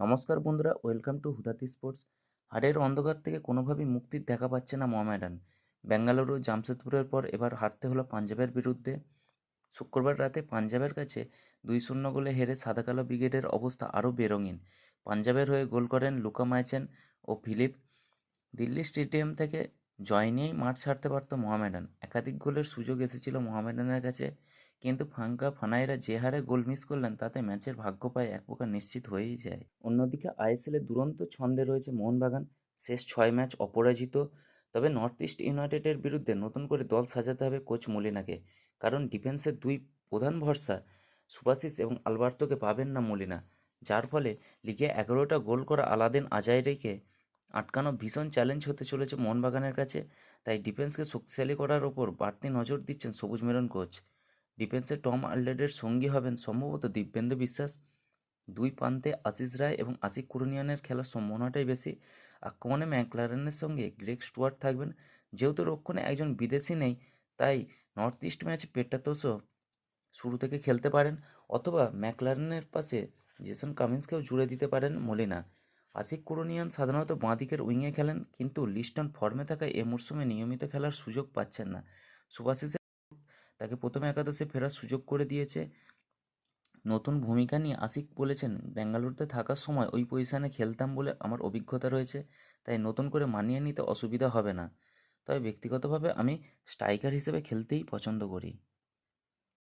নমস্কার বন্ধুরা, welcome to হুদাতি sports. হারের অন্ধকার থেকে কোনোভাবেই মুক্তির দেখা পাচ্ছে না মোহামেডান। বেঙ্গালুরু জামশেদপুরের পর এবার হারতে হলো পাঞ্জাবের বিরুদ্ধে। শুক্রবার রাতে পাঞ্জাবের কাছে 2-0 গোলে হেরে সাদা কালো ব্রিগেডের অবস্থা আরও বেরঙিন। পাঞ্জাবের হয়ে গোল করেন লুকা মাইচেন ও ফিলিপ। দিল্লি স্টেডিয়াম থেকে জয় নিয়েই মাঠ ছাড়তে পারত মোহামেডান। একাধিক গোলের সুযোগ এসেছিল মোহামেডানের কাছে, কিন্তু ফাঙ্কা ফানাইরা যে হারে গোল মিস করলেন তাতে ম্যাচের ভাগ্য পায় এক প্রকার নিশ্চিত হয়েই যায়। অন্যদিকে আইএসএলে দুরন্ত ছন্দে রয়েছে মোহনবাগান, শেষ 6 ম্যাচ অপরাজিত। তবে নর্থ ইস্ট ইউনাইটেডের বিরুদ্ধে নতুন করে দল সাজাতে হবে কোচ মলিনাকে, কারণ ডিফেন্সের দুই প্রধান ভরসা সুভাশিস এবং আলবার্তোকে পাবেন না মলিনা, যার ফলে লিগে 11টা গোল করা আলাদিন আজাইরিকে আটকানো ভীষণ চ্যালেঞ্জ হতে চলেছে মোহনবাগানের কাছে। তাই ডিফেন্সকে শক্তিশালী করার ওপর বাড়তি নজর দিচ্ছেন সবুজ মেরুন কোচ। ডিফেন্সে টম আলডারের সঙ্গী হবেন সম্ভবত দিব্যেন্দু বিশ্বাস। দুই প্রান্তে আশিস রায় এবং আশিক কুরুনিয়ানের খেলার সম্ভাবনাটাই বেশি। আক্রমণে ম্যাকলারেনের সঙ্গে গ্রেগ স্টুয়ার্ট থাকবেন। যেহেতু রক্ষণে একজন বিদেশি নেই, তাই নর্থ ইস্ট ম্যাচে পেট্টাতোসও শুরু থেকে খেলতে পারেন, অথবা ম্যাকলারেনের পাশে জেসন কামিন্সকেও জুড়ে দিতে পারেন মলিনা। আশিক কুরুনিয়ান সাধারণত বাঁ দিকের উইংয়ে খেলেন, কিন্তু লিস্টন ফর্মে থাকায় এ মরশুমে নিয়মিত খেলার সুযোগ পাচ্ছেন না। সুভাশিসের তাকে প্রথম একাদশে ফেরার সুযোগ করে দিয়েছে। নতুন ভূমিকা নিয়ে আশিক বলেছেন, বেঙ্গালুরুতে থাকার সময় ওই পজিশনে খেলতাম বলে আমার অভিজ্ঞতা রয়েছে, তাই নতুন করে মানিয়ে নিতে অসুবিধা হবে না। তবে ব্যক্তিগতভাবে আমি স্ট্রাইকার হিসেবে খেলতেই পছন্দ করি।